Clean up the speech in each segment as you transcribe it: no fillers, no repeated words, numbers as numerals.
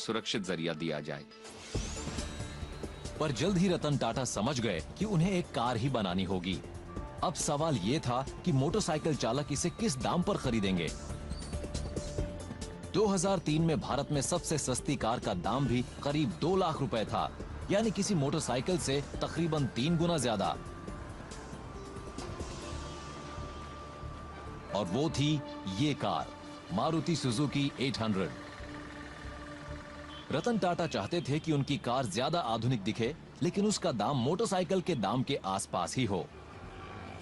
सुरक्षित जरिया दिया जाए। पर जल्द ही रतन टाटा समझ गए कि उन्हें एक कार ही बनानी होगी। अब सवाल ये था कि मोटरसाइकिल चालक इसे किस दाम पर खरीदेंगे। 2003 में भारत में सबसे सस्ती कार का दाम भी करीब 2 लाख रुपए था, यानी किसी मोटरसाइकिल से तकरीबन 3 गुना ज्यादा। और वो थी ये कार, मारुति सुजुकी 800। रतन टाटा चाहते थे कि उनकी कार ज्यादा आधुनिक दिखे, लेकिन उसका दाम मोटरसाइकिल के दाम के आसपास ही हो।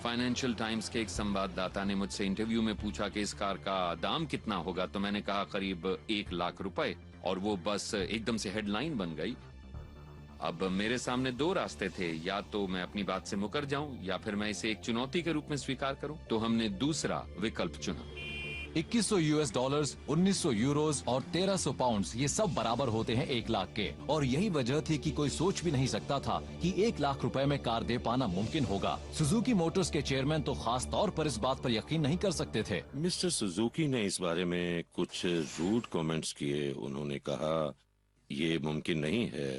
फाइनेंशियल टाइम्स के एक संवाददाता ने मुझसे इंटरव्यू में पूछा कि इस कार का दाम कितना होगा, तो मैंने कहा करीब 1 लाख रुपए, और वो बस एकदम से हेडलाइन बन गई। अब मेरे सामने 2 रास्ते थे, या तो मैं अपनी बात से मुकर जाऊं या फिर मैं इसे एक चुनौती के रूप में स्वीकार करूं। तो हमने दूसरा विकल्प चुना। 2100 US डॉलर्स, 1900 यूरोस और 1300 पाउंड्स, ये सब बराबर होते हैं 1 लाख के। और यही वजह थी कि कोई सोच भी नहीं सकता था कि 1 लाख रुपए में कार दे पाना मुमकिन होगा। सुजुकी मोटर्स के चेयरमैन तो खास तौर पर इस बात पर यकीन नहीं कर सकते थे। मिस्टर सुजुकी ने इस बारे में कुछ रूड कमेंट्स किए। उन्होंने कहा ये मुमकिन नहीं है।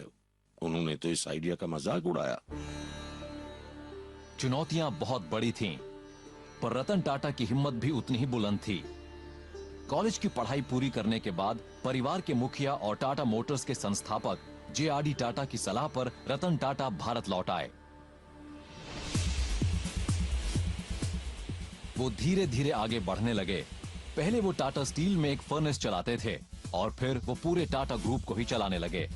उन्होंने तो इस आइडिया का मजाक उड़ाया। चुनौतियां बहुत बड़ी थीं, पर रतन टाटा की हिम्मत भी उतनी ही बुलंद थी। कॉलेज की पढ़ाई पूरी करने के बाद परिवार के मुखिया और टाटा मोटर्स के संस्थापक JRD टाटा की सलाह पर रतन टाटा भारत लौट आए। वो धीरे धीरे आगे बढ़ने लगे। पहले वो टाटा स्टील में एक फर्नेस चलाते थे और फिर वो पूरे टाटा ग्रुप को ही चलाने लगे।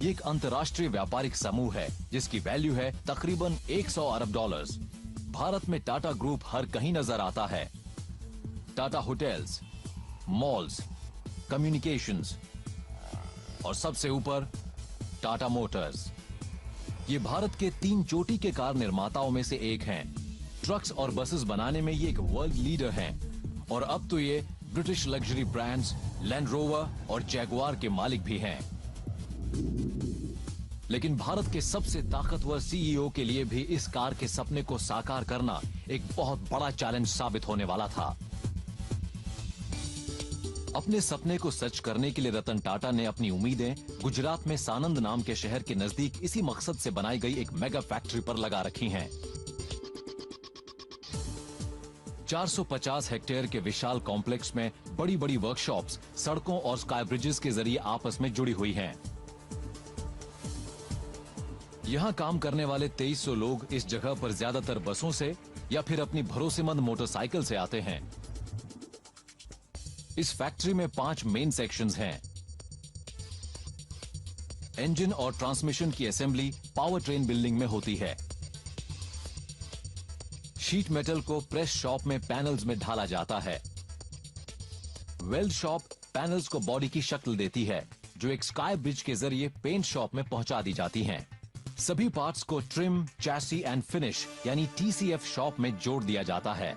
ये एक अंतर्राष्ट्रीय व्यापारिक समूह है जिसकी वैल्यू है तकरीबन 100 अरब डॉलर्स। भारत में टाटा ग्रुप हर कहीं नजर आता है। टाटा होटल्स, मॉल्स, कम्युनिकेशंस और सबसे ऊपर टाटा मोटर्स। ये भारत के 3 चोटी के कार निर्माताओं में से एक हैं। ट्रक्स और बसेस बनाने में ये एक वर्ल्ड लीडर हैं और अब तो ये British luxury brands land rover और जैगुआर के मालिक भी हैं। लेकिन भारत के सबसे ताकतवर CEO के लिए भी इस कार के सपने को साकार करना एक बहुत बड़ा चैलेंज साबित होने वाला था। अपने सपने को सच करने के लिए रतन टाटा ने अपनी उम्मीदें गुजरात में सानंद नाम के शहर के नजदीक इसी मकसद से बनाई गई एक मेगा फैक्ट्री पर लगा रखी हैं। 450 हेक्टेयर के विशाल कॉम्प्लेक्स में बड़ी बड़ी वर्कशॉप्स, सड़कों और स्काई ब्रिजेस के जरिए आपस में जुड़ी हुई हैं। यहां काम करने वाले 2300 लोग इस जगह पर ज्यादातर बसों से या फिर अपनी भरोसेमंद मोटरसाइकिल से आते हैं। इस फैक्ट्री में 5 मेन सेक्शंस हैं। इंजन और ट्रांसमिशन की असेंबली पावर ट्रेन बिल्डिंग में होती है। शीट मेटल को प्रेस शॉप में पैनल्स में ढाला जाता है। वेल्ड शॉप पैनल्स को बॉडी की शक्ल देती है, जो एक स्काई ब्रिज के जरिए पेंट शॉप में पहुंचा दी जाती हैं। सभी पार्ट्स को ट्रिम, चैसी एंड फिनिश यानी TCF शॉप में जोड़ दिया जाता है।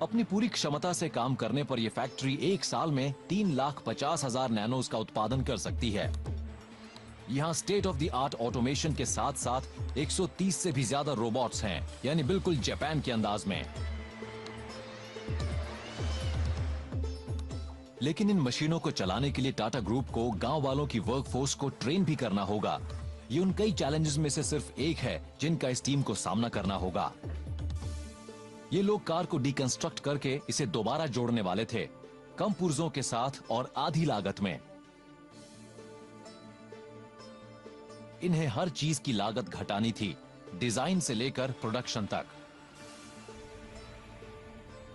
अपनी पूरी क्षमता से काम करने पर यह फैक्ट्री एक साल में 3,50,000 नैनोज का उत्पादन कर सकती है। यहाँ state of the art automation के साथ साथ 130 से भी ज्यादा रोबोट्स हैं, यानी बिल्कुल जापान के अंदाज में। लेकिन इन मशीनों को चलाने के लिए टाटा ग्रुप को गांव वालों की वर्कफोर्स को ट्रेन भी करना होगा। ये उन कई चैलेंजेस में से सिर्फ एक है जिनका इस टीम को सामना करना होगा। ये लोग कार को डिकंस्ट्रक्ट करके इसे दोबारा जोड़ने वाले थे, कम पुर्जों के साथ और आधी लागत में। इन्हें हर चीज की लागत घटानी थी, डिजाइन से लेकर प्रोडक्शन तक।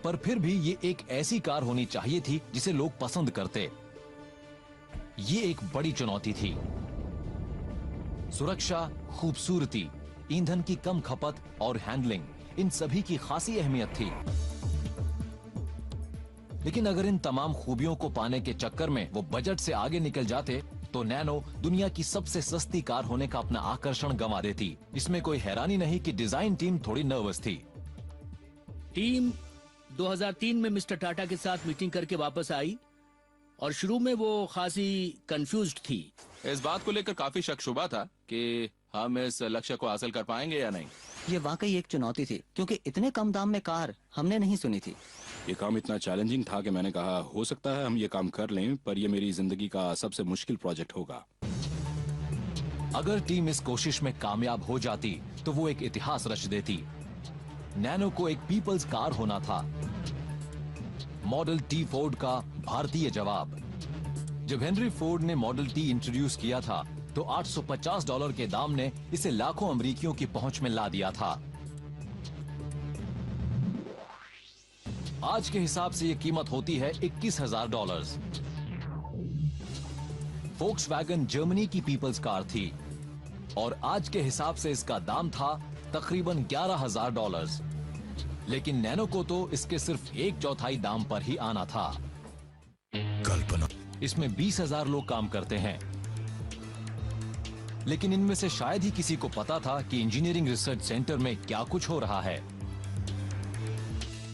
पर फिर भी ये एक ऐसी कार होनी चाहिए थी जिसे लोग पसंद करते। ये एक बड़ी चुनौती थी। सुरक्षा, खूबसूरती, ईंधन की कम खपत और हैंडलिंग, इन सभी की खासी अहमियत थी। लेकिन अगर इन तमाम खूबियों को पाने के चक्कर में वो बजट से आगे निकल जाते तो नैनो दुनिया की सबसे सस्ती कार होने का अपना आकर्षण गंवा देती। इसमें कोई हैरानी नहीं कि डिजाइन टीम थोड़ी नर्वस थी। टीम 2003 में मिस्टर टाटा के साथ मीटिंग करके वापस आई और शुरू में वो खासी कंफ्यूज्ड थी। इस बात को लेकर काफी शक शुबा था कि हम इस लक्ष्य को हासिल कर पाएंगे या नहीं। ये वाकई एक चुनौती थी क्योंकि इतने कम दाम में कार हमने नहीं सुनी थी। ये काम इतना चैलेंजिंग था कि मैंने कहा हो सकता है हम ये काम कर लें, पर ये मेरी जिंदगी का सबसे मुश्किल प्रोजेक्ट होगा। अगर टीम इस कोशिश में कामयाब हो जाती तो वो एक इतिहास रच देती। नैनो को एक पीपल्स कार होना था, मॉडल टी फोर्ड का भारतीय जवाब। जब हेनरी फोर्ड ने मॉडल टी इंट्रोड्यूस किया था तो $850 के दाम ने इसे लाखों अमरीकियों की पहुंच में ला दिया था। आज के हिसाब से ये कीमत होती है $21,000। फोक्सवैगन जर्मनी की पीपल्स कार थी और आज के हिसाब से इसका दाम था तकरीबन $11,000। लेकिन नैनो को तो इसके सिर्फ 1/4 दाम पर ही आना था। कल्पना, इसमें 20,000 लोग काम करते हैं, लेकिन इनमें से शायद ही किसी को पता था कि इंजीनियरिंग रिसर्च सेंटर में क्या कुछ हो रहा है।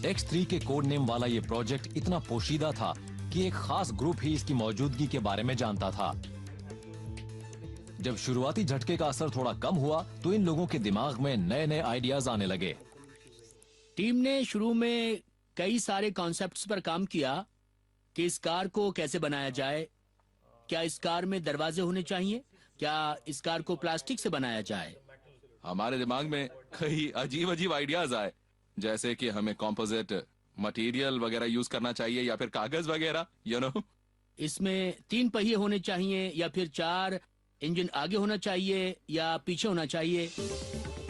X3 के कोड नेम वाला ये प्रोजेक्ट इतना पोशीदा था कि एक खास ग्रुप ही इसकी मौजूदगी के बारे में जानता था। जब शुरुआती झटके का असर थोड़ा कम हुआ तो इन लोगों के दिमाग में नए नए आइडियाज आने लगे। टीम ने शुरू में कई सारे कॉन्सेप्ट्स पर काम किया कि इस कार को कैसे बनाया जाए। क्या इस कार में दरवाजे होने चाहिए? क्या इस कार को प्लास्टिक से बनाया जाए? हमारे दिमाग में कई अजीब अजीब आइडियाज आए, जैसे कि हमें कॉम्पोजिट मटेरियल वगैरह यूज करना चाहिए या फिर कागज वगैरह, यू नो। इसमें 3 पहिए होने चाहिए या फिर 4? इंजन आगे होना चाहिए या पीछे होना चाहिए?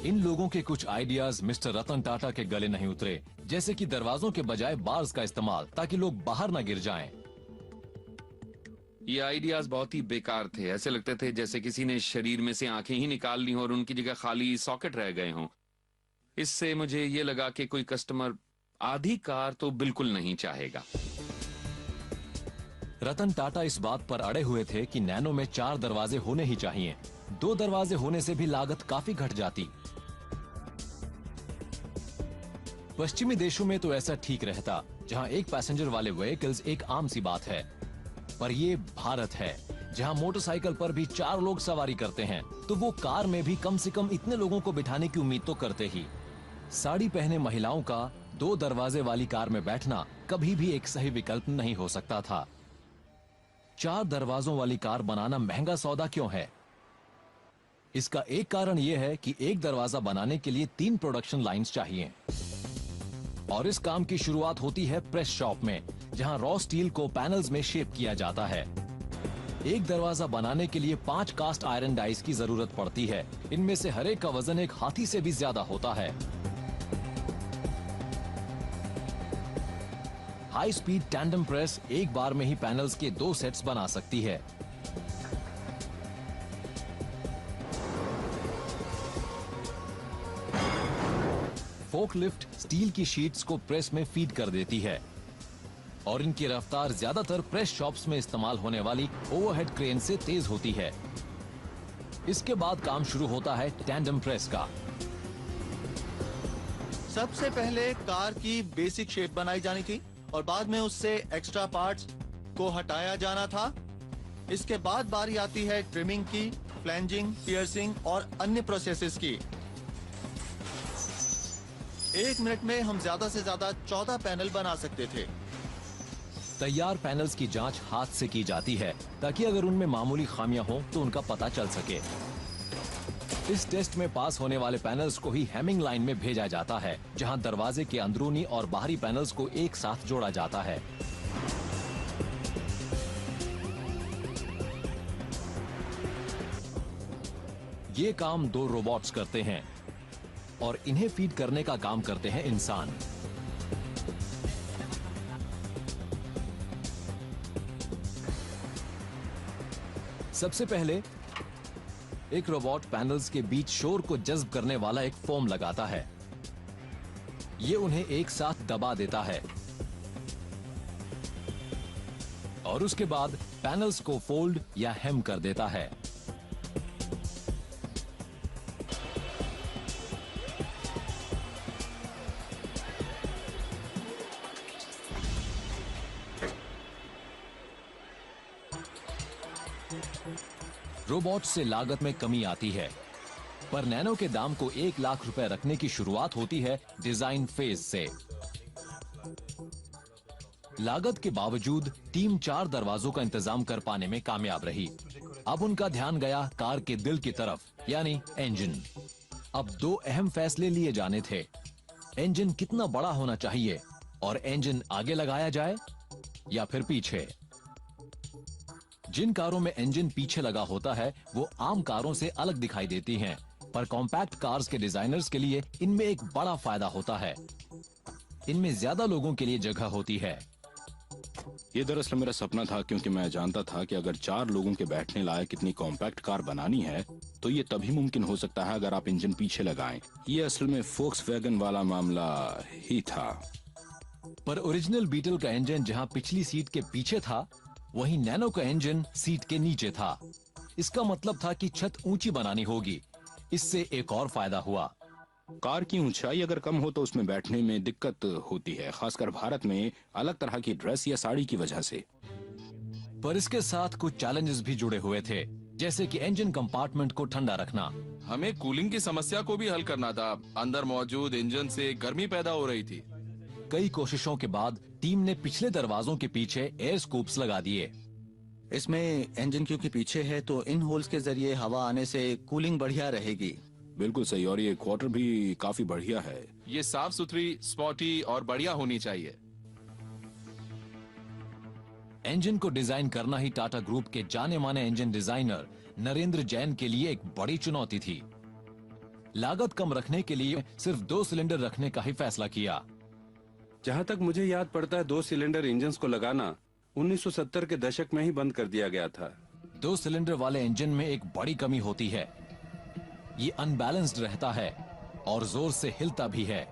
इन लोगों के कुछ आइडियाज मिस्टर रतन टाटा के गले नहीं उतरे, जैसे कि दरवाजों के बजाय बार्स का इस्तेमाल ताकि लोग बाहर न गिर जाएं। ये आइडियाज बहुत ही बेकार थे। ऐसे लगते थे जैसे किसी ने शरीर में से आंखें ही निकाल ली हों और उनकी जगह खाली सॉकेट रह गए हों। इससे मुझे ये लगा कि कोई कस्टमर आधी कार तो बिल्कुल नहीं चाहेगा। रतन टाटा इस बात पर अड़े हुए थे कि नैनो में 4 दरवाजे होने ही चाहिए। 2 दरवाजे होने से भी लागत काफी घट जाती। पश्चिमी देशों में तो ऐसा ठीक रहता, जहां एक पैसेंजर वाले व्हीकल्स एक आम सी बात है। पर ये भारत है, जहां मोटरसाइकिल पर भी 4 लोग सवारी करते हैं, तो वो कार में भी कम से कम इतने लोगों को बिठाने की उम्मीद तो करते ही। साड़ी पहने महिलाओं का 2 दरवाजे वाली कार में बैठना कभी भी एक सही विकल्प नहीं हो सकता था। 4 दरवाजों वाली कार बनाना महंगा सौदा क्यों है? इसका एक कारण यह है कि एक दरवाजा बनाने के लिए 3 प्रोडक्शन लाइंस चाहिए और इस काम की शुरुआत होती है प्रेस शॉप में, जहां रॉ स्टील को पैनल्स में शेप किया जाता है। एक दरवाजा बनाने के लिए 5 कास्ट आयरन डाइस की जरूरत पड़ती है। इनमें से हर एक का वजन एक हाथी से भी ज्यादा होता है। हाई स्पीड टैंडम प्रेस एक बार में ही पैनल्स के 2 सेट्स बना सकती है। फोकलिफ्ट स्टील की शीट्स को प्रेस में फीड कर देती है और इनकी रफ्तार ज्यादातर प्रेस शॉप्स में इस्तेमाल होने वाली ओवरहेड क्रेन से तेज होती है। इसके बाद काम शुरू होता है टैंडम प्रेस का। सबसे पहले कार की बेसिक शेप बनाई जानी थी और बाद में उससे एक्स्ट्रा पार्ट्स को हटाया जाना था। इसके बाद बारी आती है ट्रिमिंग की, फ्लैंजिंग, पियर्सिंग और अन्य प्रोसेसेस की। 1 मिनट में हम ज्यादा से ज्यादा 14 पैनल बना सकते थे। तैयार पैनल्स की जांच हाथ से की जाती है ताकि अगर उनमें मामूली खामियां हो तो उनका पता चल सके। इस टेस्ट में पास होने वाले पैनल्स को ही हैमिंग लाइन में भेजा जाता है, जहां दरवाजे के अंदरूनी और बाहरी पैनल्स को एक साथ जोड़ा जाता है। ये काम 2 रोबोट्स करते हैं और इन्हें फीड करने का काम करते हैं इंसान। सबसे पहले एक रोबोट पैनल्स के बीच शोर को जज्ब करने वाला एक फोम लगाता है। ये उन्हें एक साथ दबा देता है और उसके बाद पैनल्स को फोल्ड या हेम कर देता है। रोबोट से लागत में कमी आती है, पर नैनो के दाम को 1 लाख रुपए रखने की शुरुआत होती है डिजाइन फेज से। लागत के बावजूद टीम 4 दरवाजों का इंतजाम कर पाने में कामयाब रही। अब उनका ध्यान गया कार के दिल की तरफ, यानी इंजन। अब 2 अहम फैसले लिए जाने थे। इंजन कितना बड़ा होना चाहिए और इंजन आगे लगाया जाए या फिर पीछे। जिन कारों में इंजन पीछे लगा होता है वो आम कारों से अलग दिखाई देती हैं, पर कॉम्पैक्ट कार्स के डिजाइनर्स के लिए इनमें एक बड़ा फायदा होता है। इनमें ज्यादा लोगों के लिए जगह होती है। ये दरअसल मेरा सपना था, क्योंकि मैं जानता था कि अगर 4 लोगों के बैठने लायक इतनी कॉम्पैक्ट कार बनानी है तो ये तभी मुमकिन हो सकता है अगर आप इंजन पीछे लगाएं। ये असल में फोक्सवैगन वाला मामला ही था। पर ओरिजिनल बीटल का इंजन जहां पिछली सीट के पीछे था, वहीं नैनो का इंजन सीट के नीचे था। इसका मतलब था कि छत ऊंची बनानी होगी। इससे एक और फायदा हुआ। कार की ऊंचाई अगर कम हो तो उसमें बैठने में दिक्कत होती है, खासकर भारत में अलग तरह की ड्रेस या साड़ी की वजह से। पर इसके साथ कुछ चैलेंजेस भी जुड़े हुए थे, जैसे कि इंजन कंपार्टमेंट को ठंडा रखना। हमें कूलिंग की समस्या को भी हल करना था। अंदर मौजूद इंजन से गर्मी पैदा हो रही थी। कई कोशिशों के बाद टीम ने पिछले दरवाजों के पीछे एयर स्कूप्स लगा दिए। इसमें इंजन क्योंकि पीछे है तो इन होल्स के जरिए हवा आने से कूलिंग बढ़िया रहेगी। बिल्कुल सही, और ये क्वार्टर भी काफी बढ़िया है। ये साफ सुथरी, स्पॉटी और बढ़िया होनी चाहिए। इंजन को डिजाइन करना ही टाटा ग्रुप के जाने माने इंजन डिजाइनर नरेंद्र जैन के लिए एक बड़ी चुनौती थी। लागत कम रखने के लिए सिर्फ 2 सिलेंडर रखने का ही फैसला किया। जहाँ तक मुझे याद पड़ता है 2 सिलेंडर इंजन्स को लगाना 1970 के दशक में ही बंद कर दिया गया था। 2 सिलेंडर वाले इंजन में एक बड़ी कमी होती है, ये अनबैलेंस्ड रहता है और जोर से हिलता भी है।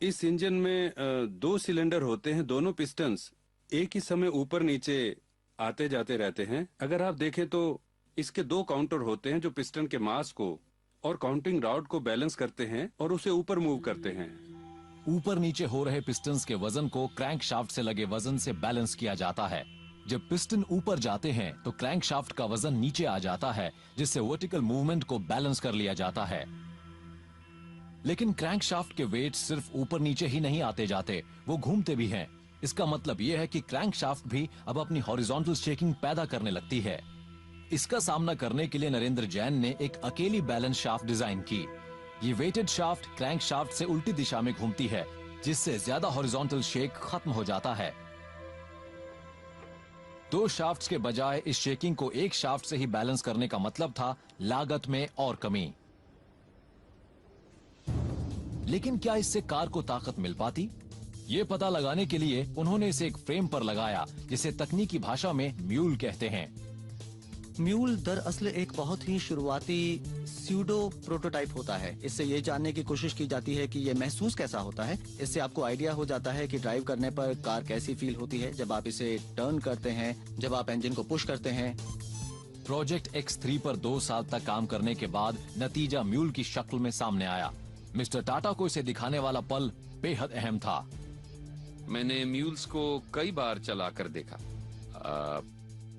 इस इंजन में 2 सिलेंडर होते हैं। दोनों पिस्टन्स एक ही समय ऊपर नीचे आते जाते रहते हैं। अगर आप देखें तो इसके 2 काउंटर होते हैं जो पिस्टन के मास को और काउंटिंग रॉड को बैलेंस करते हैं और उसे ऊपर मूव करते हैं। ऊपर नीचे हो रहे पिस्टन्स के वजन को क्रैंक शाफ्ट से लगे वजन से बैलेंस किया जाता है। जब पिस्टन ऊपर जाते हैं तो क्रैंक शाफ्ट का वजन नीचे आ जाता है, जिससे वर्टिकल मूवमेंट को बैलेंस कर लिया जाता है। लेकिन क्रैंक शाफ्ट के वेट सिर्फ ऊपर नीचे ही नहीं आते जाते, वो घूमते भी हैं। इसका मतलब यह है कि क्रैंक शाफ्ट भी अब अपनी हॉरिजॉन्टल शेकिंग पैदा करने लगती है। इसका सामना करने के लिए नरेंद्र जैन ने एक अकेली बैलेंस शाफ्ट डिजाइन की। ये वेटेड शाफ्ट क्रैंक शाफ्ट से उल्टी दिशा में घूमती है, जिससे ज्यादा हॉरिजॉन्टल शेक खत्म हो जाता है। 2 शाफ्ट्स के बजाय इस शेकिंग को एक शाफ्ट से ही बैलेंस करने का मतलब था लागत में और कमी। लेकिन क्या इससे कार को ताकत मिल पाती? ये पता लगाने के लिए उन्होंने इसे एक फ्रेम पर लगाया, जिसे तकनीकी भाषा में म्यूल कहते हैं। म्यूल दरअसल एक बहुत ही शुरुआती स्यूडो प्रोटोटाइप होता है। इससे ये जानने की कोशिश की जाती है कि ये महसूस कैसा होता है। इससे आपको आइडिया हो जाता है कि ड्राइव करने पर कार कैसी फील होती है जब आप इसे टर्न करते हैं, जब आप इंजन को पुश करते हैं। प्रोजेक्ट X3 पर 2 साल तक काम करने के बाद नतीजा म्यूल की शक्ल में सामने आया। मिस्टर टाटा को इसे दिखाने वाला पल बेहद अहम था। मैंने म्यूल्स को कई बार चला कर देखा।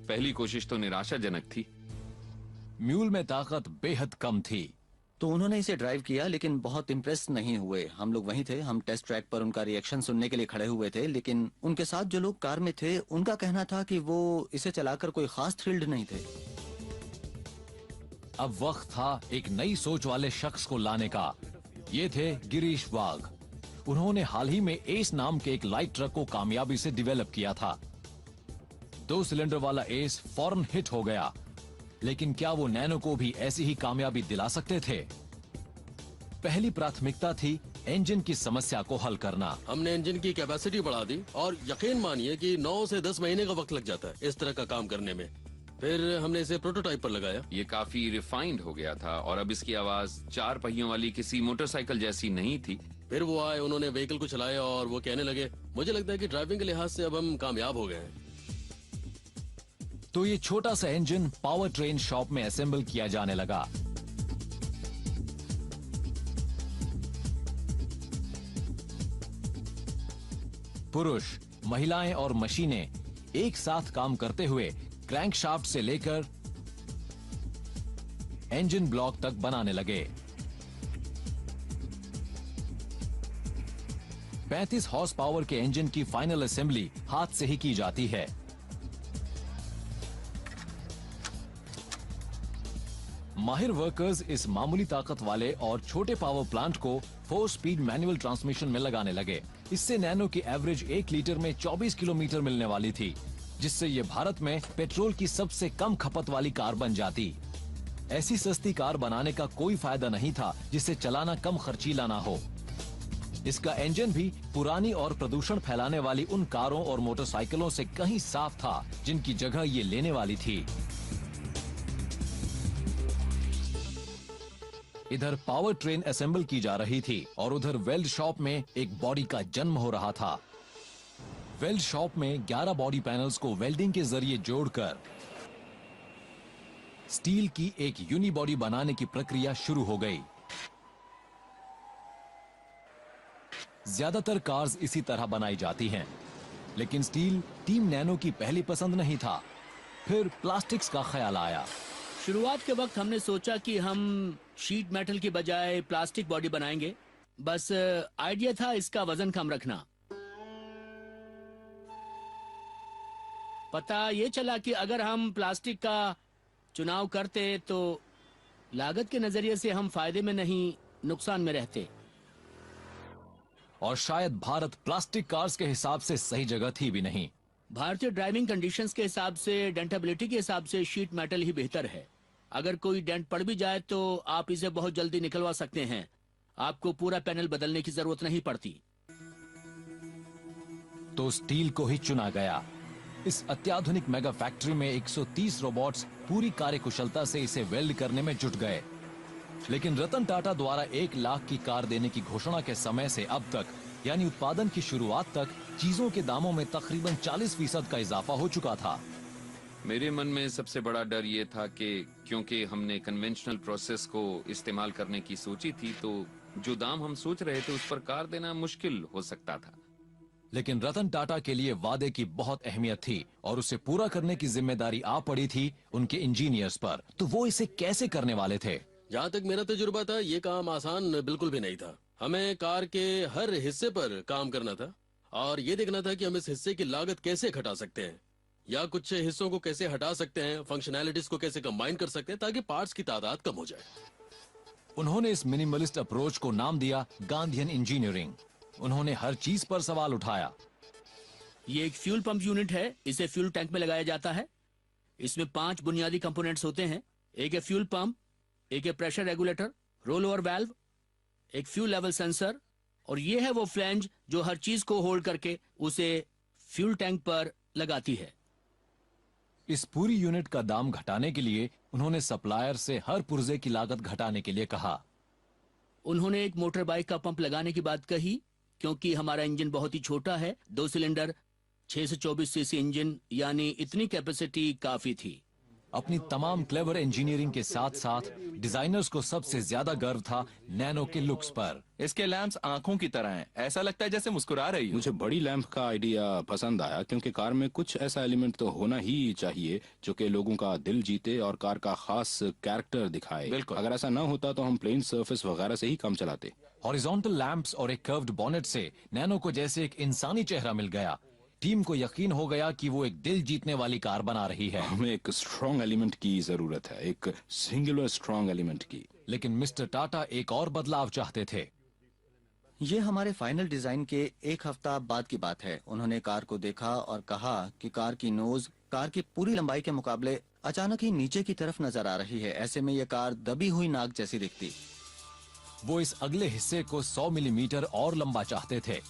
पहली कोशिश तो निराशाजनक थी। म्यूल में ताकत बेहद कम थी। तो उन्होंने इसे ड्राइव किया लेकिन बहुत इम्प्रेस नहीं हुए। हम लोग वहीं थे, हम टेस्ट ट्रैक पर उनका रिएक्शन सुनने के लिए खड़े हुए थे, लेकिन उनके साथ जो लोग कार में थे उनका कहना था कि वो इसे चलाकर कोई खास थ्रिल्ड नहीं थे। अब वक्त था एक नई सोच वाले शख्स को लाने का। ये थे गिरीश वाघ। उन्होंने हाल ही में एस नाम के एक लाइट ट्रक को कामयाबी से डेवलप किया था। 2 सिलेंडर वाला एस फौरन हिट हो गया, लेकिन क्या वो नैनो को भी ऐसी ही कामयाबी दिला सकते थे? पहली प्राथमिकता थी इंजन की समस्या को हल करना। हमने इंजन की कैपेसिटी बढ़ा दी और यकीन मानिए कि 9 से 10 महीने का वक्त लग जाता है इस तरह का काम करने में। फिर हमने इसे प्रोटोटाइप पर लगाया। ये काफी रिफाइंड हो गया था और अब इसकी आवाज 4 पहियों वाली किसी मोटरसाइकिल जैसी नहीं थी। फिर वो आए, उन्होंने व्हीकल को चलाया और वो कहने लगे, मुझे लगता है कि ड्राइविंग के लिहाज से अब हम कामयाब हो गए हैं। तो ये छोटा सा इंजन पावर ट्रेन शॉप में असेंबल किया जाने लगा। पुरुष, महिलाएं और मशीनें एक साथ काम करते हुए क्रैंकशाफ्ट से लेकर इंजन ब्लॉक तक बनाने लगे। 35 हॉर्स पावर के इंजन की फाइनल असेंबली हाथ से ही की जाती है। माहिर वर्कर्स इस मामूली ताकत वाले और छोटे पावर प्लांट को 4 स्पीड मैनुअल ट्रांसमिशन में लगाने लगे। इससे नैनो की एवरेज 1 लीटर में 24 किलोमीटर मिलने वाली थी, जिससे ये भारत में पेट्रोल की सबसे कम खपत वाली कार बन जाती। ऐसी सस्ती कार बनाने का कोई फायदा नहीं था जिसे चलाना कम खर्चीला ना हो। इसका इंजन भी पुरानी और प्रदूषण फैलाने वाली उन कारों और मोटरसाइकिलों से कहीं साफ था जिनकी जगह ये लेने वाली थी। इधर पावर ट्रेन असेंबल की जा रही थी और उधर वेल्ड शॉप में एक बॉडी का जन्म हो रहा था। वेल्ड शॉप में 11 बॉडी पैनल्स को वेल्डिंग के जरिए जोड़कर स्टील की एक यूनिबॉडी बनाने की प्रक्रिया शुरू हो गई। ज्यादातर कार्स इसी तरह बनाई जाती हैं, लेकिन स्टील टीम नैनो की पहली पसंद नहीं था। फिर प्लास्टिक्स का ख्याल आया। शुरुआत के वक्त हमने सोचा कि हम शीट मेटल की बजाय प्लास्टिक बॉडी बनाएंगे। बस आइडिया था इसका वजन कम रखना। पता ये चला कि अगर हम प्लास्टिक का चुनाव करते तो लागत के नजरिए से हम फायदे में नहीं, नुकसान में रहते। और शायद भारत प्लास्टिक कार्स के हिसाब से सही जगह थी भी नहीं। भारतीय ड्राइविंग कंडीशंस के हिसाब से, डेंटेबिलिटी के हिसाब से शीट मेटल ही बेहतर है। अगर कोई डेंट पड़ भी जाए तो आप इसे बहुत जल्दी निकलवा सकते हैं। आपको पूरा पैनल बदलने की जरूरत नहीं पड़ती। तो स्टील को ही चुना गया। इस अत्याधुनिक मेगा फैक्ट्री में 130 रोबोट्स पूरी कार्यकुशलता से इसे वेल्ड करने में जुट गए। लेकिन रतन टाटा द्वारा 1 लाख की कार देने की घोषणा के समय से अब तक, यानी उत्पादन की शुरुआत तक, चीजों के दामों में तकरीबन 40% का इजाफा हो चुका था। मेरे मन में सबसे बड़ा डर ये था कि क्योंकि हमने कन्वेंशनल प्रोसेस को इस्तेमाल करने की सोची थी, तो जो दाम हम सोच रहे थे उस पर कार देना मुश्किल हो सकता था। लेकिन रतन टाटा के लिए वादे की बहुत अहमियत थी और उसे पूरा करने की जिम्मेदारी आ पड़ी थी उनके इंजीनियर्स पर। तो वो इसे कैसे करने वाले थे? जहाँ तक मेरा तजुर्बा था, ये काम आसान बिल्कुल भी नहीं था। हमें कार के हर हिस्से पर काम करना था और ये देखना था कि हम इस हिस्से की लागत कैसे घटा सकते हैं या कुछ हिस्सों को कैसे हटा सकते हैं, फंक्शनैलिटीज को कैसे कंबाइन कर सकते हैं ताकि पार्ट्स की तादाद कम हो जाए। उन्होंने इस मिनिमलिस्ट अप्रोच को नाम दिया गांधीयन इंजीनियरिंग। उन्होंने हर चीज पर सवाल उठाया। ये एक फ्यूल पंप यूनिट है। इसे फ्यूल टैंक में लगाया जाता है। इसमें 5 बुनियादी कंपोनेंट्स होते हैं। एक है फ्यूल पंप, एक है pressure regulator, roll over valve, एक फ्यूल लेवल सेंसर, और ये है वो फ्लैंज जो हर चीज को होल्ड करके उसे फ्यूल टैंक पर लगाती है। इस पूरी यूनिट का दाम घटाने के लिए उन्होंने सप्लायर से हर पुर्जे की लागत घटाने के लिए कहा। उन्होंने एक मोटर बाइक का पंप लगाने की बात कही, क्योंकि हमारा इंजन बहुत ही छोटा है। 2 सिलेंडर 6 से 24 सीसी इंजन, यानी इतनी कैपेसिटी काफी थी। अपनी तमाम क्लेवर इंजीनियरिंग के साथ साथ डिजाइनर्स को सबसे ज्यादा गर्व था नैनो के लुक्स पर। इसके लैंप्स आंखों की तरह हैं। ऐसा लगता है जैसे मुस्कुरा रही हो। मुझे बड़ी लैंप का आइडिया पसंद आया क्योंकि कार में कुछ ऐसा एलिमेंट तो होना ही चाहिए जो कि लोगों का दिल जीते और कार का खास कैरेक्टर दिखाए। बिल्कुल। अगर ऐसा ना होता तो हम प्लेन सरफेस वगैरह से ही काम चलाते। हॉरिजॉन्टल लैंप्स और एक कर्व्ड बॉनेट से नैनो को जैसे एक इंसानी चेहरा मिल गया। टीम को यकीन हो गया कि वो एक दिल जीतने वाली कार बना रही है। हमें एक स्ट्रॉन्ग एलिमेंट की जरूरत है, एक सिंगुलर स्ट्रॉन्ग एलिमेंट की। लेकिन मिस्टर टाटा एक और बदलाव चाहते थे। ये हमारे फाइनल डिजाइन के 1 हफ्ता बाद की बात है। उन्होंने कार को देखा और कहा कि कार की नोज कार की पूरी लंबाई के मुकाबले अचानक ही नीचे की तरफ नजर आ रही है। ऐसे में ये कार दबी हुई नाक जैसी दिखती। वो इस अगले हिस्से को 100 मिलीमीटर और लंबा चाहते थे।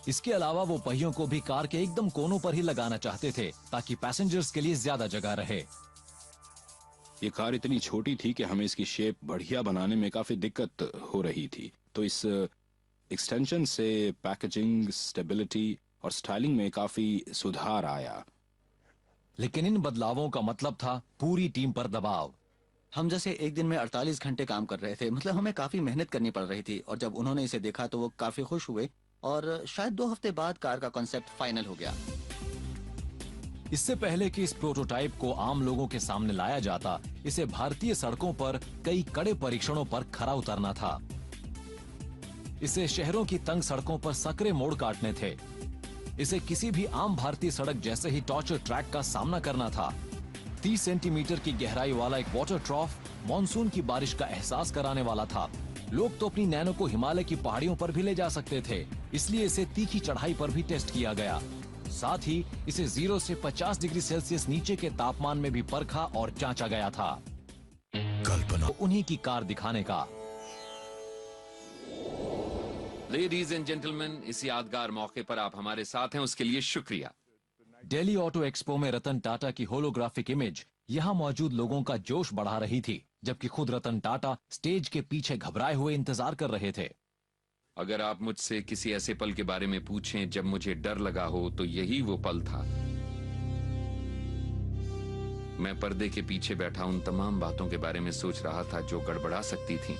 इसके अलावा वो पहियों को भी कार के एकदम कोनों पर ही लगाना चाहते थे ताकि पैसेंजर्स के लिए ज्यादा जगह रहे। ये कार इतनी छोटी थी कि हमें इसकी शेप बढ़िया बनाने में काफी दिक्कत हो रही थी। तो इस एक्सटेंशन से पैकेजिंग, स्टेबिलिटी और स्टाइलिंग में काफी सुधार आया। लेकिन इन बदलावों का मतलब था पूरी टीम पर दबाव। हम जैसे एक दिन में 48 घंटे काम कर रहे थे, मतलब हमें काफी मेहनत करनी पड़ रही थी। और जब उन्होंने इसे देखा तो वो काफी खुश हुए और शायद 2 हफ्ते बाद कार का कॉन्सेप्ट फाइनल हो गया। इससे पहले कि इस प्रोटोटाइप को आम लोगों के सामने लाया जाता, इसे भारतीय सड़कों पर कई कड़े परीक्षणों पर खरा उतरना था। इसे शहरों की तंग सड़कों पर सकरे मोड़ काटने थे। इसे किसी भी आम भारतीय सड़क जैसे ही टॉर्चर ट्रैक का सामना करना था। 30 सेंटीमीटर की गहराई वाला एक वाटर ट्रॉफ मॉनसून की बारिश का एहसास कराने वाला था। लोग तो अपनी नैनो को हिमालय की पहाड़ियों पर भी ले जा सकते थे, इसलिए इसे तीखी चढ़ाई पर भी टेस्ट किया गया। साथ ही इसे 0 से 50 डिग्री सेल्सियस नीचे के तापमान में भी परखा और जांचा गया था। कल्पना उन्हीं की कार दिखाने का। लेडीज एंड जेंटलमैन, इस यादगार मौके पर आप हमारे साथ हैं, उसके लिए शुक्रिया। दिल्ली ऑटो एक्सपो में रतन टाटा की होलोग्राफिक इमेज यहाँ मौजूद लोगों का जोश बढ़ा रही थी, जबकि खुद रतन टाटा स्टेज के पीछे घबराए हुए इंतजार कर रहे थे। अगर आप मुझसे किसी ऐसे पल के बारे में पूछें जब मुझे डर लगा हो, तो यही वो पल था। मैं पर्दे के पीछे बैठा उन तमाम बातों के बारे में सोच रहा था जो गड़बड़ा सकती थीं।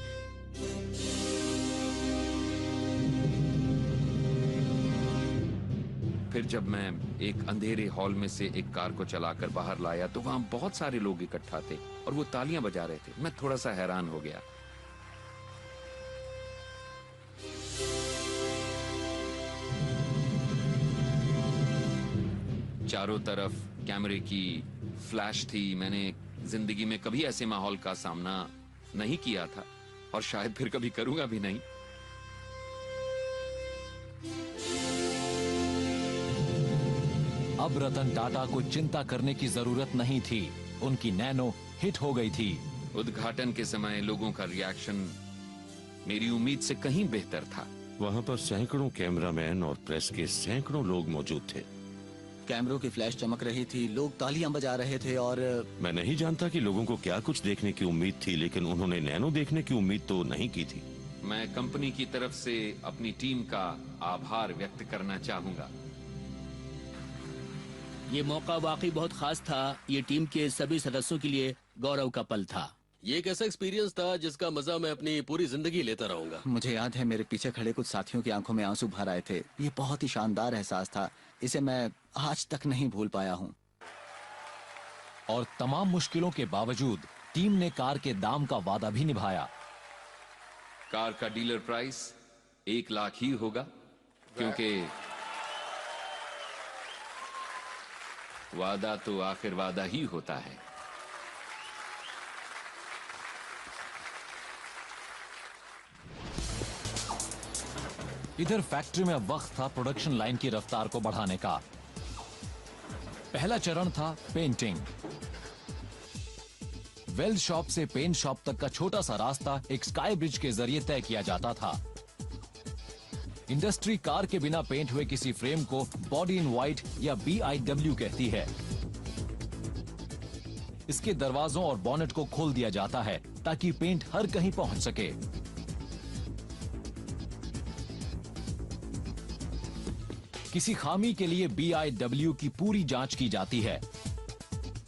फिर जब मैं एक अंधेरे हॉल में से एक कार को चलाकर बाहर लाया तो वहां बहुत सारे लोग इकट्ठा थे और वो तालियां बजा रहे थे। मैं थोड़ा सा हैरान हो गया। चारों तरफ कैमरे की फ्लैश थी। मैंने जिंदगी में कभी ऐसे माहौल का सामना नहीं किया था और शायद फिर कभी करूंगा भी नहीं। अब रतन टाटा को चिंता करने की जरूरत नहीं थी, उनकी नैनो हिट हो गई थी। उद्घाटन के समय लोगों का रिएक्शन मेरी उम्मीद से कहीं बेहतर था। वहाँ पर सैकड़ों कैमरामैन और प्रेस के सैकड़ों लोग मौजूद थे। कैमरों की फ्लैश चमक रही थी, लोग तालियां बजा रहे थे और मैं नहीं जानता कि लोगों को क्या कुछ देखने की उम्मीद थी, लेकिन उन्होंने नैनो देखने की उम्मीद तो नहीं की थी। मैं कंपनी की तरफ से अपनी टीम का आभार व्यक्त करना चाहूंगा। ये मौका वाकई बहुत खास था। ये टीम के सभी सदस्यों के लिए गौरव का पल था। ये एक ऐसा एक्सपीरियंस था जिसका मजा मैं अपनी पूरी जिंदगी लेता रहूंगा। मुझे याद है मेरे पीछे खड़े कुछ साथियों की आंखों में आंसू भर आए थे। ये बहुत ही शानदार एहसास था, इसे मैं आज तक नहीं भूल पाया हूँ। और तमाम मुश्किलों के बावजूद टीम ने कार के दाम का वादा भी निभाया। कार का डीलर प्राइस 1 लाख ही होगा, क्योंकि वादा तो आखिर वादा ही होता है। इधर फैक्ट्री में अब वक्त था प्रोडक्शन लाइन की रफ्तार को बढ़ाने का। पहला चरण था पेंटिंग। वेल्ड शॉप से पेंट शॉप तक का छोटा सा रास्ता एक स्काई ब्रिज के जरिए तय किया जाता था। इंडस्ट्री कार के बिना पेंट हुए किसी फ्रेम को बॉडी इन व्हाइट या BIW कहती है। इसके दरवाजों और बॉनेट को खोल दिया जाता है ताकि पेंट हर कहीं पहुंच सके। किसी खामी के लिए BIW की पूरी जांच की जाती है,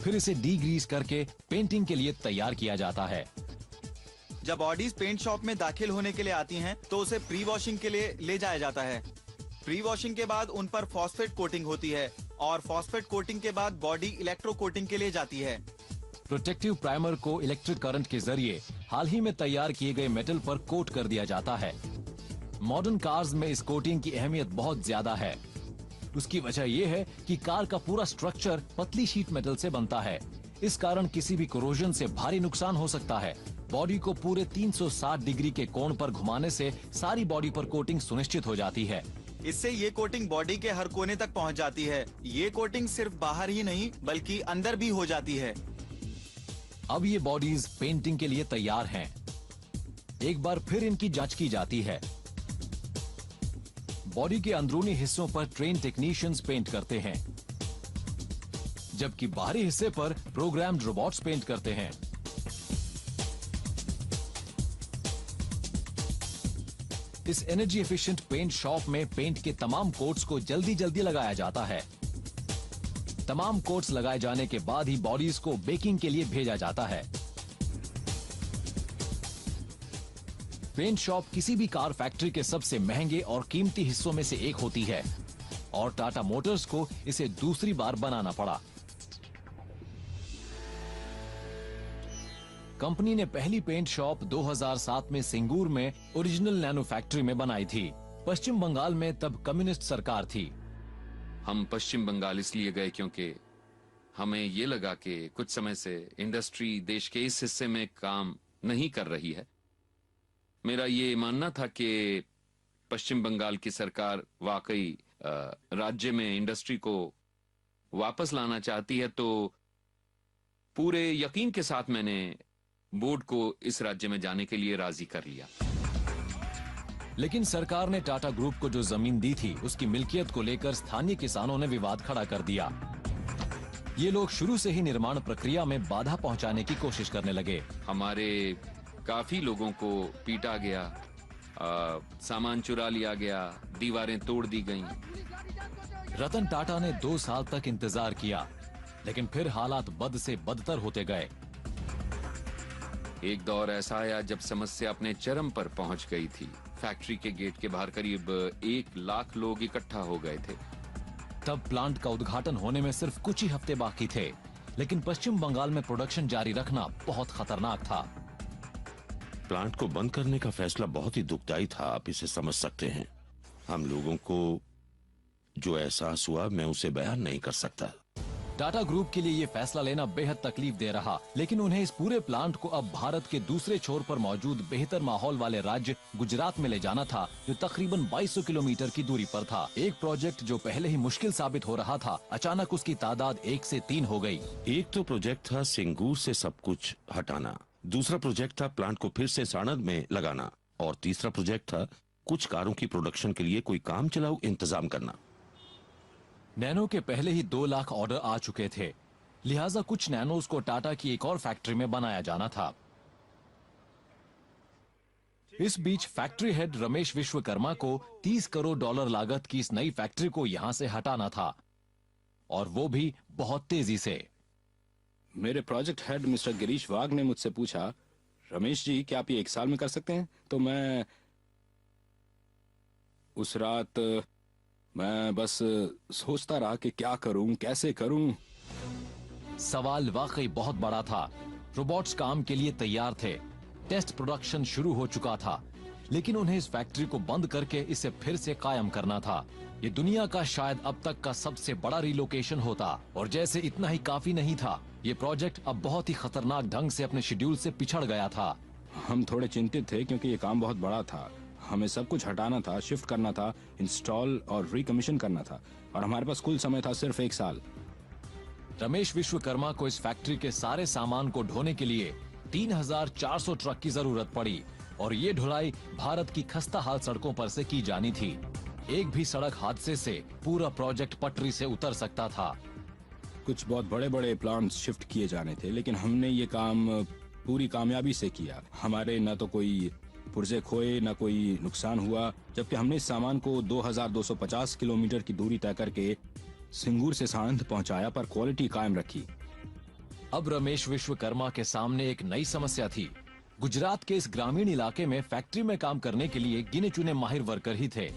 फिर इसे डीग्रीस करके पेंटिंग के लिए तैयार किया जाता है। जब बॉडीज पेंट शॉप में दाखिल होने के लिए आती हैं, तो उसे प्री वॉशिंग के लिए ले जाया जाता है। प्री वॉशिंग के बाद उन पर फॉस्फेट कोटिंग होती है और फॉस्फेट कोटिंग के बाद बॉडी इलेक्ट्रो कोटिंग के लिए जाती है। प्रोटेक्टिव प्राइमर को इलेक्ट्रिक करंट के जरिए हाल ही में तैयार किए गए मेटल पर कोट कर दिया जाता है। मॉडर्न कार्स में इस कोटिंग की अहमियत बहुत ज्यादा है। उसकी वजह यह है कि कार का पूरा स्ट्रक्चर पतली शीट मेटल से बनता है। इस कारण किसी भी कोरोजन से भारी नुकसान हो सकता है। बॉडी को पूरे 360 डिग्री के कोण पर घुमाने से सारी बॉडी पर कोटिंग सुनिश्चित हो जाती है। इससे ये कोटिंग बॉडी के हर कोने तक पहुंच जाती है। ये कोटिंग सिर्फ बाहर ही नहीं बल्कि अंदर भी हो जाती है। अब ये बॉडीज पेंटिंग के लिए तैयार हैं। एक बार फिर इनकी जांच की जाती है। बॉडी के अंदरूनी हिस्सों पर ट्रेन टेक्नीशियंस पेंट करते हैं, जबकि बाहरी हिस्से पर प्रोग्राम्ड रोबोट्स पेंट करते हैं। इस एनर्जी एफिशिएंट पेंट शॉप में पेंट के तमाम कोट्स को जल्दी जल्दी लगाया जाता है। तमाम कोट्स लगाए जाने के बाद ही बॉडीज को बेकिंग के लिए भेजा जाता है। पेंट शॉप किसी भी कार फैक्ट्री के सबसे महंगे और कीमती हिस्सों में से एक होती है और टाटा मोटर्स को इसे दूसरी बार बनाना पड़ा। कंपनी ने पहली पेंट शॉप 2007 में सिंगूर में ओरिजिनल नैनो फैक्ट्री में बनाई थी। पश्चिम बंगाल में तब कम्युनिस्ट सरकार थी। हम पश्चिम बंगाल इसलिए गए क्योंकि हमें ये लगा कि कुछ समय से इंडस्ट्री देश के इस हिस्से में काम नहीं कर रही है। मेरा ये मानना था कि पश्चिम बंगाल की सरकार वाकई राज्य में इंडस्ट्री को वापस लाना चाहती है, तो पूरे यकीन के साथ मैंने बोर्ड को इस राज्य में जाने के लिए राजी कर लिया। लेकिन सरकार ने टाटा ग्रुप को जो जमीन दी थी उसकी मिल्कियत को लेकर स्थानीय किसानों ने विवाद खड़ा कर दिया। ये लोग शुरू से ही निर्माण प्रक्रिया में बाधा पहुंचाने की कोशिश करने लगे। हमारे काफी लोगों को पीटा गया, सामान चुरा लिया गया, दीवारें तोड़ दी गईं। रतन टाटा ने 2 साल तक इंतजार किया, लेकिन फिर हालात बद से बदतर होते गए। एक दौर ऐसा आया जब समस्या अपने चरम पर पहुंच गई थी। फैक्ट्री के गेट के बाहर करीब 1 लाख लोग इकट्ठा हो गए थे। तब प्लांट का उद्घाटन होने में सिर्फ कुछ ही हफ्ते बाकी थे, लेकिन पश्चिम बंगाल में प्रोडक्शन जारी रखना बहुत खतरनाक था। प्लांट को बंद करने का फैसला बहुत ही दुखदाई था, आप इसे समझ सकते हैं। हम लोगों को जो एहसास हुआ मैं उसे बयान नहीं कर सकता। टाटा ग्रुप के लिए ये फैसला लेना बेहद तकलीफ दे रहा, लेकिन उन्हें इस पूरे प्लांट को अब भारत के दूसरे छोर पर मौजूद बेहतर माहौल वाले राज्य गुजरात में ले जाना था, जो तकरीबन 2200 किलोमीटर की दूरी पर था। एक प्रोजेक्ट जो पहले ही मुश्किल साबित हो रहा था, अचानक उसकी तादाद 1 से 3 हो गई। एक तो प्रोजेक्ट था सिंगूर से सब कुछ हटाना, दूसरा प्रोजेक्ट था प्लांट को फिर से साणंद में लगाना, और तीसरा प्रोजेक्ट था कुछ कारों की प्रोडक्शन के लिए कोई काम चलाऊ इंतजाम करना। नैनो के पहले ही 2 लाख ऑर्डर आ चुके थे, लिहाजा कुछ नैनोज को टाटा की एक और फैक्ट्री में बनाया जाना था। इस बीच फैक्ट्री हेड रमेश विश्वकर्मा को $30 करोड़ लागत की इस नई फैक्ट्री को यहां से हटाना था, और वो भी बहुत तेजी से। मेरे प्रोजेक्ट हेड मिस्टर गिरीश वाघ ने मुझसे पूछा, रमेश जी क्या आप ये 1 साल में कर सकते हैं? तो मैं उस रात बस सोचता रहा कि क्या करूं, कैसे करूं। सवाल वाकई बहुत बड़ा था। रोबोट्स काम के लिए तैयार थे, टेस्ट प्रोडक्शन शुरू हो चुका था, लेकिन उन्हें इस फैक्ट्री को बंद करके इसे फिर से कायम करना था। ये दुनिया का शायद अब तक का सबसे बड़ा रिलोकेशन होता, और जैसे इतना ही काफी नहीं था, ये प्रोजेक्ट अब बहुत ही खतरनाक ढंग से अपने शेड्यूल से पिछड़ गया था। हम थोड़े चिंतित थे क्योंकि ये काम बहुत बड़ा था। हमें सब कुछ हटाना था, शिफ्ट करना था, इंस्टॉल और रिकमीशन करना था, और हमारे पास कुल समय था सिर्फ 1 साल। रमेश विश्वकर्मा को इस फैक्ट्री के सारे सामान को ढोने के लिए 3400 ट्रक की जरूरत पड़ी, और ये ढुलाई भारत की खस्ता हाल सड़कों पर से की जानी थी। एक भी सड़क हादसे से पूरा प्रोजेक्ट पटरी से उतर सकता था। कुछ बहुत बड़े बड़े प्लांट्स शिफ्ट किए जाने थे, लेकिन हमने ये काम पूरी कामयाबी से किया। हमारे न तो कोई पुर्जे खोए, न कोई नुकसान हुआ, जबकि हमने इस सामान को 2250 किलोमीटर की दूरी तय करके सिंगूर से साणंद पहुंचाया, पर क्वालिटी कायम रखी। अब रमेश विश्वकर्मा के सामने एक नई समस्या थी। गुजरात के इस ग्रामीण इलाके में फैक्ट्री में काम करने के लिए गिने चुने माहिर वर्कर ही थे।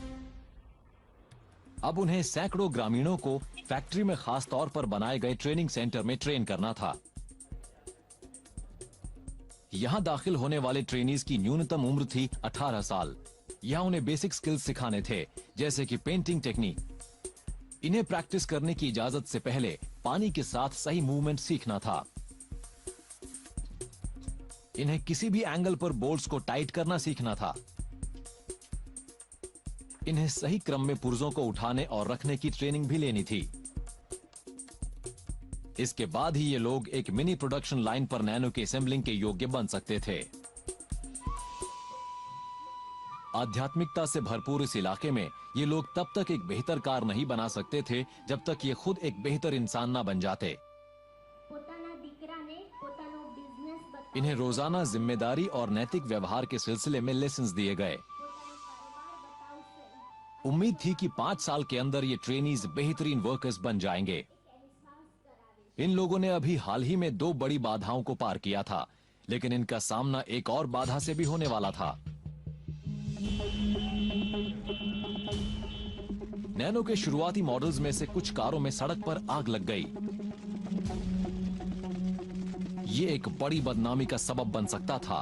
अब उन्हें सैकड़ों ग्रामीणों को फैक्ट्री में खास तौर पर बनाए गए ट्रेनिंग सेंटर में ट्रेन करना था। यहां दाखिल होने वाले ट्रेनीज की न्यूनतम उम्र थी 18 साल। यहां उन्हें बेसिक स्किल्स सिखाने थे, जैसे कि पेंटिंग टेक्निक। इन्हें प्रैक्टिस करने की इजाजत से पहले पानी के साथ सही मूवमेंट सीखना था। इन्हें किसी भी एंगल पर बोल्ट्स को टाइट करना सीखना था। इन्हें सही क्रम में पुर्जों को उठाने और रखने की ट्रेनिंग भी लेनी थी। इसके बाद ही ये लोग एक मिनी प्रोडक्शन लाइन पर नैनो के असेंबलिंग के योग्य बन सकते थे। आध्यात्मिकता से भरपूर इस इलाके में ये लोग तब तक एक बेहतर कार नहीं बना सकते थे जब तक ये खुद एक बेहतर इंसान ना बन जाते। इन्हें रोजाना जिम्मेदारी और नैतिक व्यवहार के सिलसिले में लेसन्स दिए गए। उम्मीद थी कि 5 साल के अंदर ये ट्रेनीज बेहतरीन वर्कर्स बन जाएंगे। इन लोगों ने अभी हाल ही में 2 बड़ी बाधाओं को पार किया था, लेकिन इनका सामना एक और बाधा से भी होने वाला था। नैनो के शुरुआती मॉडल्स में से कुछ कारों में सड़क पर आग लग गई। ये एक बड़ी बदनामी का सबब बन सकता था।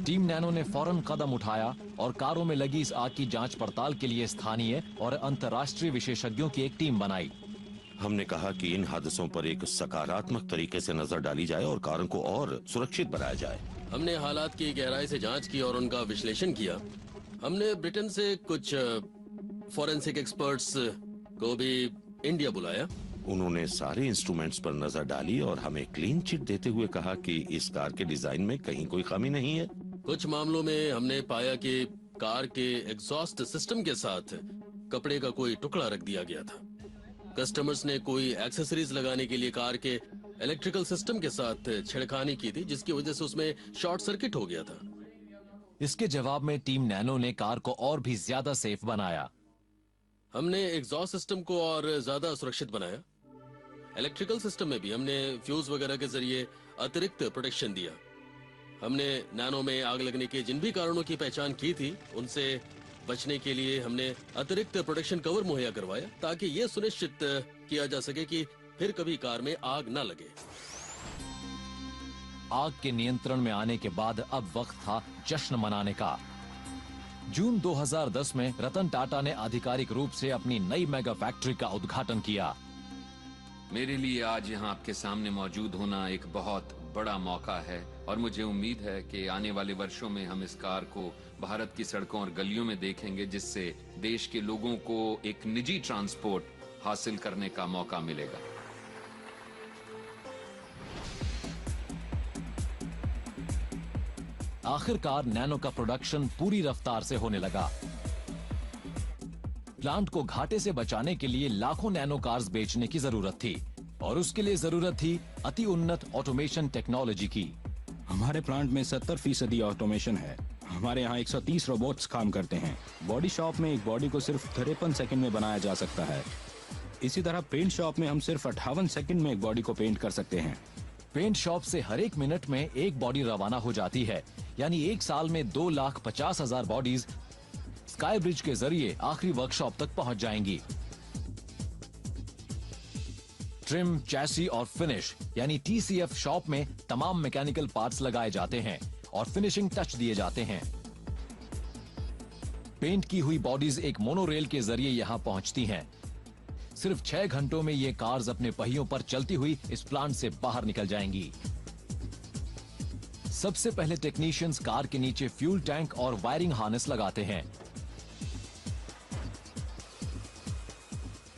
टीम नैनो ने फौरन कदम उठाया और कारों में लगी इस आग की जांच पड़ताल के लिए स्थानीय और अंतर्राष्ट्रीय विशेषज्ञों की एक टीम बनाई। हमने कहा कि इन हादसों पर एक सकारात्मक तरीके से नजर डाली जाए और कारों को और सुरक्षित बनाया जाए। हमने हालात की गहराई से जांच की और उनका विश्लेषण किया। हमने ब्रिटेन से कुछ फॉरेंसिक एक्सपर्ट्स को भी इंडिया बुलाया। उन्होंने सारे इंस्ट्रूमेंट्स पर नजर डाली और हमें क्लीन चिट देते हुए कहा कि इस कार के डिजाइन में कहीं कोई खामी नहीं है। कुछ मामलों में हमने पाया कि कार के एग्जॉस्ट सिस्टम के साथ कपड़े का कोई टुकड़ा रख दिया गया था। कस्टमर्स ने कोई एक्सेसरीज लगाने के लिए कार के इलेक्ट्रिकल सिस्टम के साथ छेड़खानी की थी, जिसकी वजह से उसमें शॉर्ट सर्किट हो गया था। इसके जवाब में टीम नैनो ने कार को और भी ज्यादा सेफ बनाया। हमने एग्जॉस्ट सिस्टम को और ज्यादा सुरक्षित बनाया। इलेक्ट्रिकल सिस्टम में भी हमने फ्यूज वगैरह के जरिए अतिरिक्त प्रोटेक्शन दिया। हमने नैनो में आग लगने के जिन भी कारणों की पहचान की थी, उनसे बचने के लिए हमने अतिरिक्त प्रोटेक्शन कवर मुहैया करवाया, ताकि ये सुनिश्चित किया जा सके कि फिर कभी कार में आग न लगे। आग के नियंत्रण में आने के बाद अब वक्त था जश्न मनाने का। जून 2010 में रतन टाटा ने आधिकारिक रूप से अपनी नई मेगा फैक्ट्री का उद्घाटन किया। मेरे लिए आज यहाँ आपके सामने मौजूद होना एक बहुत बड़ा मौका है और मुझे उम्मीद है कि आने वाले वर्षों में हम इस कार को भारत की सड़कों और गलियों में देखेंगे, जिससे देश के लोगों को एक निजी ट्रांसपोर्ट हासिल करने का मौका मिलेगा। आखिरकार नैनो का प्रोडक्शन पूरी रफ्तार से होने लगा। प्लांट को घाटे से बचाने के लिए लाखों नैनो कार्स बेचने की जरूरत थी और उसके लिए जरूरत थी अति उन्नत ऑटोमेशन टेक्नोलॉजी की। हमारे प्लांट में 70% ऑटोमेशन है। हमारे यहाँ 130 रोबोट्स काम करते हैं। बॉडी शॉप में एक बॉडी को सिर्फ 53 सेकंड में बनाया जा सकता है। इसी तरह पेंट शॉप में हम सिर्फ 58 सेकंड में एक बॉडी को पेंट कर सकते हैं। पेंट शॉप से हर एक मिनट में एक बॉडी रवाना हो जाती है, यानी एक साल में 2,50,000 बॉडीज स्काई ब्रिज के जरिए आखिरी वर्कशॉप तक पहुंच जाएंगी। ट्रिम, चैसी और फिनिश यानी TCF शॉप में तमाम मैकेनिकल पार्ट्स लगाए जाते हैं और फिनिशिंग टच दिए जाते हैं। पेंट की हुई बॉडीज एक मोनोरेल के जरिए यहां पहुंचती हैं। सिर्फ 6 घंटों में ये कार्स अपने पहियों पर चलती हुई इस प्लांट से बाहर निकल जाएंगी। सबसे पहले टेक्नीशियंस कार के नीचे फ्यूल टैंक और वायरिंग हार्नेस लगाते हैं।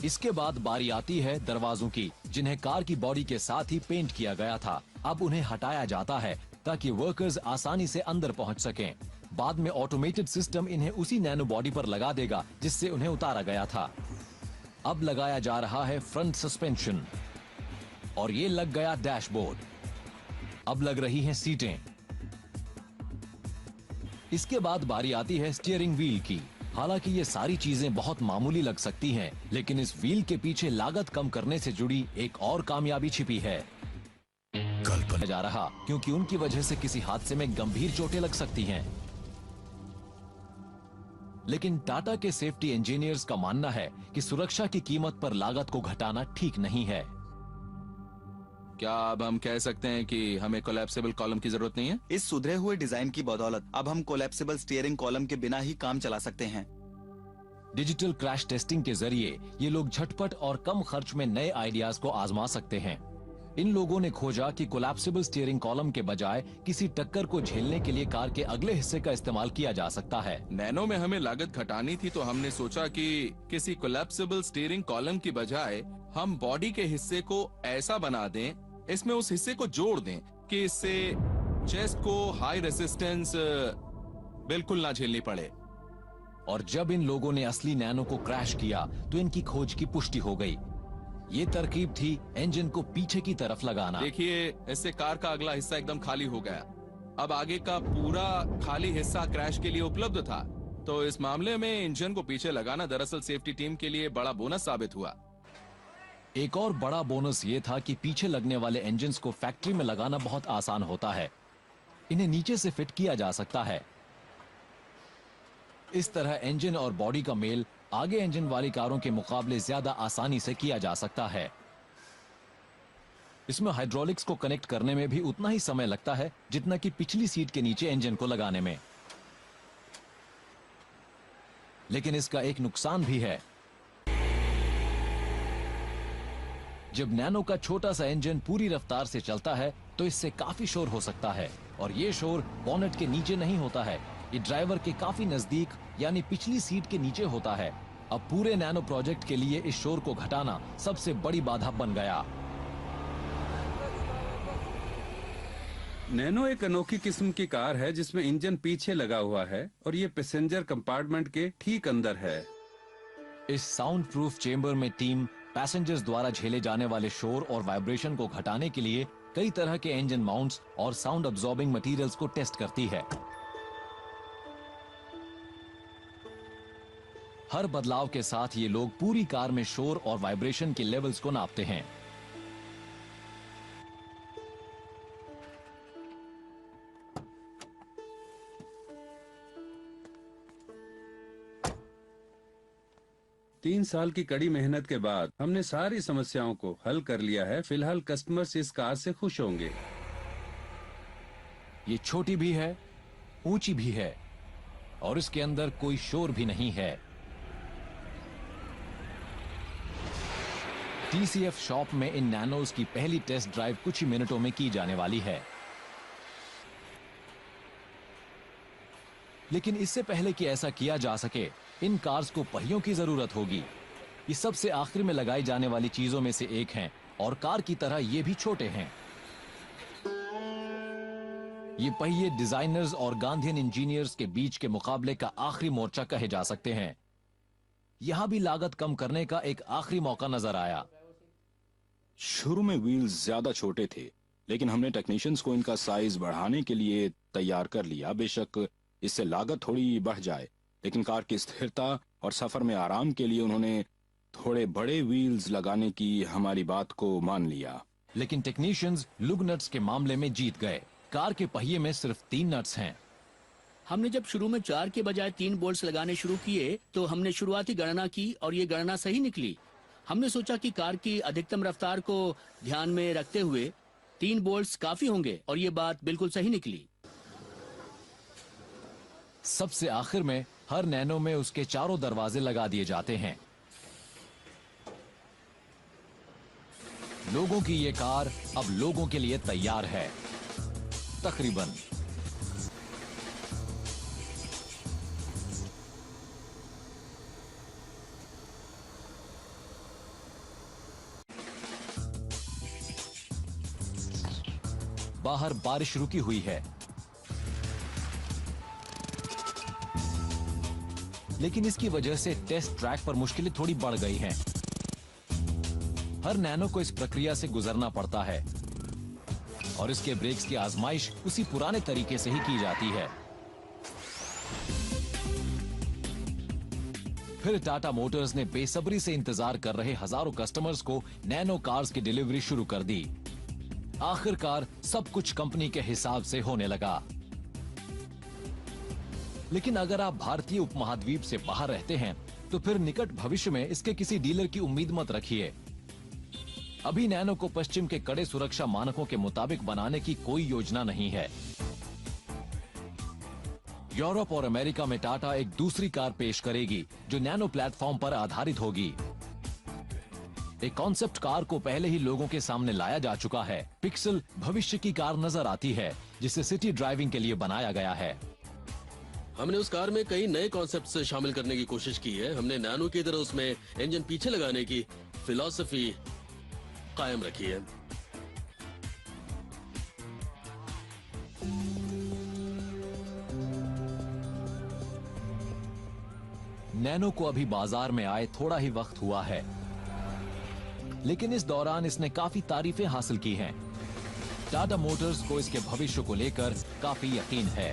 इसके बाद बारी आती है दरवाजों की, जिन्हें कार की बॉडी के साथ ही पेंट किया गया था। अब उन्हें हटाया जाता है ताकि वर्कर्स आसानी से अंदर पहुंच सकें। बाद में ऑटोमेटेड सिस्टम इन्हें उसी नैनो बॉडी पर लगा देगा जिससे उन्हें उतारा गया था। अब लगाया जा रहा है फ्रंट सस्पेंशन और ये लग गया डैशबोर्ड। अब लग रही हैं सीटें। इसके बाद बारी आती है स्टीयरिंग व्हील की। हालांकि ये सारी चीजें बहुत मामूली लग सकती हैं, लेकिन इस व्हील के पीछे लागत कम करने से जुड़ी एक और कामयाबी छिपी है। कल्पना जा रहा क्योंकि उनकी वजह से किसी हादसे में गंभीर चोटें लग सकती हैं। लेकिन टाटा के सेफ्टी इंजीनियर्स का मानना है कि सुरक्षा की कीमत पर लागत को घटाना ठीक नहीं है। क्या अब हम कह सकते हैं कि हमें कोलैप्सिबल कॉलम की जरूरत नहीं है? इस सुधरे हुए डिजाइन की बदौलत अब हम कोलैप्सिबल स्टीयरिंग कॉलम के बिना ही काम चला सकते हैं। डिजिटल क्रैश टेस्टिंग के जरिए ये लोग झटपट और कम खर्च में नए आइडियाज को आजमा सकते हैं। इन लोगों ने खोजा कि कोलैप्सिबल स्टीयरिंग कॉलम के बजाय किसी टक्कर को झेलने के लिए कार के अगले हिस्से का इस्तेमाल किया जा सकता है। नैनो में हमें लागत घटानी थी, तो हमने सोचा कि किसी कोलैप्सिबल स्टीयरिंग कॉलम की बजाय हम बॉडी के हिस्से को ऐसा बना दें, इसमें उस हिस्से को जोड़ दें कि इससे चेस्ट को हाई रेसिस्टेंस बिल्कुल ना झेलनी पड़े। और जब इन लोगों ने असली नैनो को क्रैश किया तो इनकी खोज की पुष्टि हो गई। ये तरकीब थी इंजन को पीछे की तरफ लगाना। देखिए, इससे कार का अगला हिस्सा एकदम खाली हो गया। अब आगे का पूरा खाली हिस्सा क्रैश के लिए उपलब्ध था। तो इस मामले में इंजन को पीछे लगाना दरअसल सेफ्टी टीम के लिए बड़ा बोनस साबित हुआ। एक और बड़ा बोनस ये था कि पीछे लगने वाले इंजन्स को फैक्ट्री में लगाना बहुत आसान होता है। इन्हें नीचे से फिट किया जा सकता है। इस तरह इंजन और बॉडी का मेल आगे इंजन वाली कारों के मुकाबले ज्यादा आसानी से किया जा सकता है। इसमें हाइड्रोलिक्स को कनेक्ट करने में भी उतना ही समय लगता है जितना कि पिछली सीट के नीचे इंजन को लगाने में। लेकिन इसका एक नुकसान भी है। जब नैनो का छोटा सा इंजन पूरी रफ्तार से चलता है तो इससे काफी शोर हो सकता है, और ये शोर बॉनेट के नीचे नहीं होता है, ये ड्राइवर के काफी नजदीक यानी पिछली सीट के नीचे होता है। अब पूरे नैनो प्रोजेक्ट के लिए इस शोर को घटाना सबसे बड़ी बाधा बन गया। नैनो एक अनोखी किस्म की कार है जिसमें इंजन पीछे लगा हुआ है और ये पैसेंजर कंपार्टमेंट के ठीक अंदर है। इस साउंड प्रूफ चेंबर में टीम पैसेंजर्स द्वारा झेले जाने वाले शोर और वाइब्रेशन को घटाने के लिए कई तरह के इंजन माउंट्स और साउंड अब्सॉर्बिंग मटेरियल्स को टेस्ट करती है। हर बदलाव के साथ ये लोग पूरी कार में शोर और वाइब्रेशन के लेवल्स को नापते हैं। तीन साल की कड़ी मेहनत के बाद हमने सारी समस्याओं को हल कर लिया है। फिलहाल कस्टमर्स इस कार से खुश होंगे। ये छोटी भी है, ऊंची भी है, और इसके अंदर कोई शोर भी नहीं है। TCF शॉप में इन नैनोज की पहली टेस्ट ड्राइव कुछ ही मिनटों में की जाने वाली है। लेकिन इससे पहले कि ऐसा किया जा सके, इन कार्स को पहियों की जरूरत होगी। ये सबसे आखिर में लगाई जाने वाली चीजों में से एक हैं, और कार की तरह ये भी छोटे हैं। ये पहिए डिजाइनर्स और गांधीयन इंजीनियर्स के बीच के मुकाबले का आखिरी मोर्चा कहे जा सकते हैं। यहां भी लागत कम करने का एक आखिरी मौका नजर आया। शुरू में व्हील्स ज्यादा छोटे थे, लेकिन हमने टेक्नीशियंस को इनका साइज बढ़ाने के लिए तैयार कर लिया। बेशक इससे लागत थोड़ी बढ़ जाए, लेकिन कार की स्थिरता और सफर में आराम के लिए उन्होंने थोड़े बड़े व्हील्स लगाने की हमारी बात को मान लिया। लेकिन टेक्नीशियंस लुग नट्स के मामले में जीत गए। कार के पहिए में सिर्फ 3 नट्स हैं। हमने जब शुरू में 4 के बजाय 3 बोल्ट्स लगाने शुरू किए तो हमने शुरुआती गणना की और ये गणना सही निकली। हमने सोचा कि कार की अधिकतम रफ्तार को ध्यान में रखते हुए 3 बोल्ट्स काफी होंगे, और ये बात बिल्कुल सही निकली। सबसे आखिर में हर नैनो में उसके चारों दरवाजे लगा दिए जाते हैं। लोगों की ये कार अब लोगों के लिए तैयार है, तकरीबन। बाहर बारिश रुकी हुई है, लेकिन इसकी वजह से टेस्ट ट्रैक पर मुश्किलें थोड़ी बढ़ गई हैं। हर नैनो को इस प्रक्रिया से गुजरना पड़ता है, और इसके ब्रेक्स की आजमाइश उसी पुराने तरीके से ही की जाती है। फिर टाटा मोटर्स ने बेसब्री से इंतजार कर रहे हजारों कस्टमर्स को नैनो कार्स की डिलीवरी शुरू कर दी। आखिरकार सब कुछ कंपनी के हिसाब से होने लगा। लेकिन अगर आप भारतीय उपमहाद्वीप से बाहर रहते हैं तो फिर निकट भविष्य में इसके किसी डीलर की उम्मीद मत रखिए। अभी नैनो को पश्चिम के कड़े सुरक्षा मानकों के मुताबिक बनाने की कोई योजना नहीं है। यूरोप और अमेरिका में टाटा एक दूसरी कार पेश करेगी जो नैनो प्लेटफॉर्म पर आधारित होगी। एक कॉन्सेप्ट कार को पहले ही लोगों के सामने लाया जा चुका है। पिक्सल भविष्य की कार नजर आती है जिसे सिटी ड्राइविंग के लिए बनाया गया है। हमने उस कार में कई नए कॉन्सेप्ट्स शामिल करने की कोशिश की है। हमने नैनो की तरह उसमें इंजन पीछे लगाने की फिलॉसफी कायम रखी है। नैनो को अभी बाजार में आए थोड़ा ही वक्त हुआ है, लेकिन इस दौरान इसने काफी तारीफें हासिल की हैं। टाटा मोटर्स को इसके भविष्य को लेकर काफी यकीन है।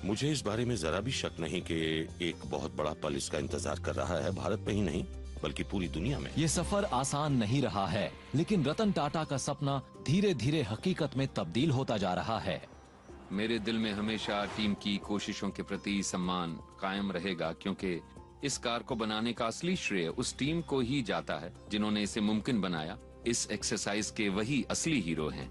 मुझे इस बारे में जरा भी शक नहीं कि एक बहुत बड़ा पल इसका इंतजार कर रहा है, भारत में ही नहीं बल्कि पूरी दुनिया में। ये सफर आसान नहीं रहा है, लेकिन रतन टाटा का सपना धीरे धीरे हकीकत में तब्दील होता जा रहा है। मेरे दिल में हमेशा टीम की कोशिशों के प्रति सम्मान कायम रहेगा, क्योंकि इस कार को बनाने का असली श्रेय उस टीम को ही जाता है जिन्होंने इसे मुमकिन बनाया। इस एक्सरसाइज के वही असली हीरो हैं।